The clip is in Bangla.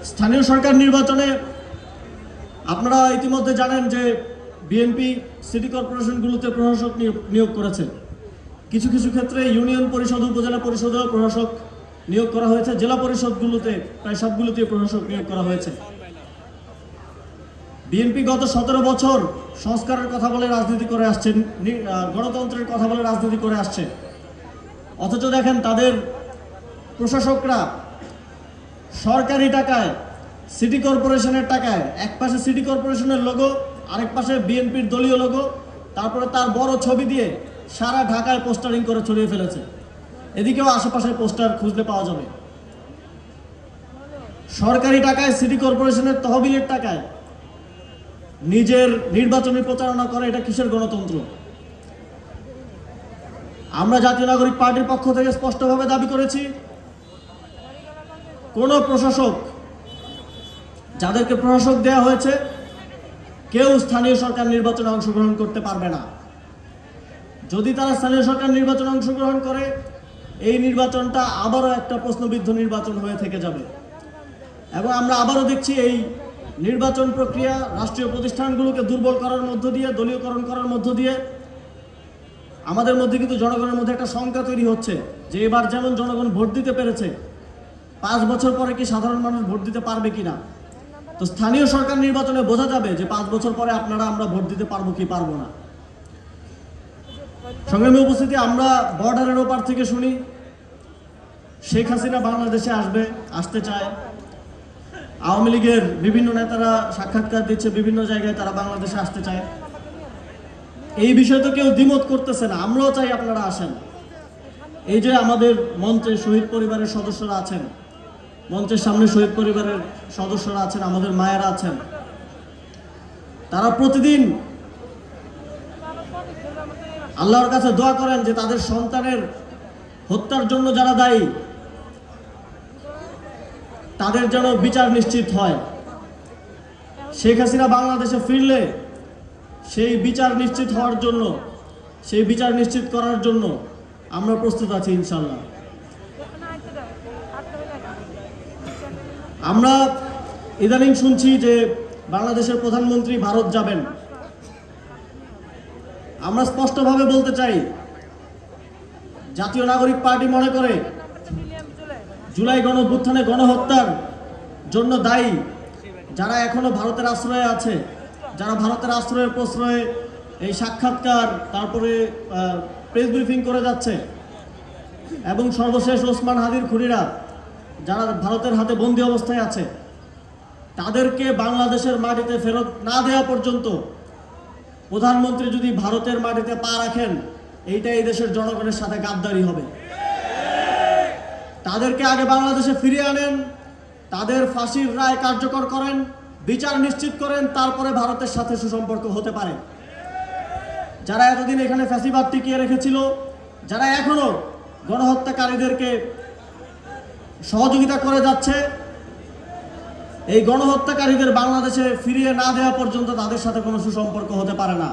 স্থানীয় সরকার নির্বাচনে আপনারা ইতিমধ্যে জানেন যে বিএনপি সিটি কর্পোরেশনগুলোতে প্রশাসক নিয়োগ করেছে। কিছু কিছু ক্ষেত্রে ইউনিয়ন পরিষদ, উপজেলা পরিষদেও প্রশাসক নিয়োগ করা হয়েছে। জেলা পরিষদগুলোতে প্রায় সবগুলোতে প্রশাসক নিয়োগ করা হয়েছে। বিএনপি গত 17 বছর সংস্কারের কথা বলে রাজনীতি করে আসছে, গণতন্ত্রের কথা বলে রাজনীতি করে আসছে। অথচ দেখেন তাদের প্রশাসকরা সরকারি টাকায়, সিটি কর্পোরেশনের টাকায়, এক পাশে সিটি কর্পোরেশনের লোগো, আরেক পাশে বিএনপির দলীয় লোগো, তারপরে তার বড় ছবি দিয়ে সারা ঢাকায় পোস্টারিং করে ছড়িয়ে ফেলেছে। এদিকেও আশেপাশে পোস্টার খুঁজলে পাওয়া যাবে। সরকারি টাকায়, সিটি কর্পোরেশনের তহবিলের টাকায় নিজের নির্বাচনী প্রচারণা করে, এটা কিসের গণতন্ত্র? আমরা জাতীয় নাগরিক পার্টির পক্ষ থেকে স্পষ্টভাবে দাবি করেছি, কোন প্রশাসক, যাদেরকে প্রশাসক দেওয়া হয়েছে, কেউ স্থানীয় সরকার নির্বাচনে অংশগ্রহণ করতে পারবে না। যদি তারা স্থানীয় সরকার নির্বাচনে অংশগ্রহণ করে, এই নির্বাচনটা আবারও একটা প্রশ্নবিদ্ধ নির্বাচন হয়ে থেকে যাবে। এবং আমরা আবারও দেখছি এই নির্বাচন প্রক্রিয়া রাষ্ট্রীয় প্রতিষ্ঠানগুলোকে দুর্বল করার মধ্য দিয়ে, দলীয়করণ করার মধ্য দিয়ে আমাদের মধ্যে কিন্তু জনগণের মধ্যে একটা শঙ্কা তৈরি হচ্ছে যে এবার যেমন জনগণ ভোট দিতে পেরেছে, 5 বছর পরে কি সাধারণ মানুষ ভোট দিতে পারবে কিনা। তো স্থানীয় সরকার নির্বাচনে বোঝা যাবে যে 5 বছর পরে আমরা ভোট দিতে পারবো কি পারবো না। সংগ্রামী উপস্থিতি, আমরা বর্ডারের ওপার থেকে শুনি শেখ হাসিনা বাংলাদেশে আসতে চায়। আওয়ামী লীগের বিভিন্ন নেতারা সাক্ষাৎকার দিচ্ছে, বিভিন্ন জায়গায় তারা বাংলাদেশে আসতে চায়। এই বিষয়ে তো কেউ দ্বিমত করতেছে না। আমরাও চাই আপনারা আসেন। এই যে আমাদের মঞ্চে শহীদ পরিবারের সদস্যরা আছেন, মঞ্চের সামনে শহীদ পরিবারের সদস্যরা আছেন, আমাদের মায়েরা আছেন, তারা প্রতিদিন আল্লাহর কাছে দোয়া করেন যে তাদের সন্তানের হত্যার জন্য যারা দায়ী, তাদের যেন বিচার নিশ্চিত হয়। শেখ হাসিনা বাংলাদেশে ফিরলে সেই বিচার নিশ্চিত হওয়ার জন্য, সেই বিচার নিশ্চিত করার জন্য আমরা প্রস্তুত আছি ইনশাল্লাহ। আমরা ইদানিং শুনছি যে বাংলাদেশের প্রধানমন্ত্রী ভারত যাবেন। আমরা স্পষ্টভাবে বলতে চাই, জাতীয় নাগরিক পার্টি মনে করে জুলাই গণঅভ্যুত্থানে গণহত্যার জন্য দায়ী যারা এখনো ভারতের আশ্রয়ে আছে, যারা ভারতের আশ্রয়ের প্রশ্রয়ে এই সাক্ষাৎকার, তারপরে প্রেস ব্রিফিং করে যাচ্ছে, এবং সর্বশেষ ওসমান হাদির খুনিরা যারা ভারতের হাতে বন্দী অবস্থায় আছে, তাদেরকে বাংলাদেশের মাটিতে ফেরত না দেওয়া পর্যন্ত প্রধানমন্ত্রী যদি ভারতের মাটিতে পা রাখেন, এইটা এই দেশের জনগণের সাথে গাদ্দারি হবে। তাদেরকে আগে বাংলাদেশে ফিরিয়ে আনেন, তাদের ফাঁসির রায় কার্যকর করেন, বিচার নিশ্চিত করেন, তারপরে ভারতের সাথে সুসম্পর্ক হতে পারে। যারা এতদিন এখানে ফ্যাসিবাদ টিকিয়ে রেখেছিল, যারা এখনো গণহত্যাকারীদেরকে সহযোগিতা করে যাচ্ছে, এই গণহত্যাকারীদের বাংলাদেশে ফিরিয়ে না দেওয়া পর্যন্ত তাদের সাথে কোনো সুসম্পর্ক হতে পারে না।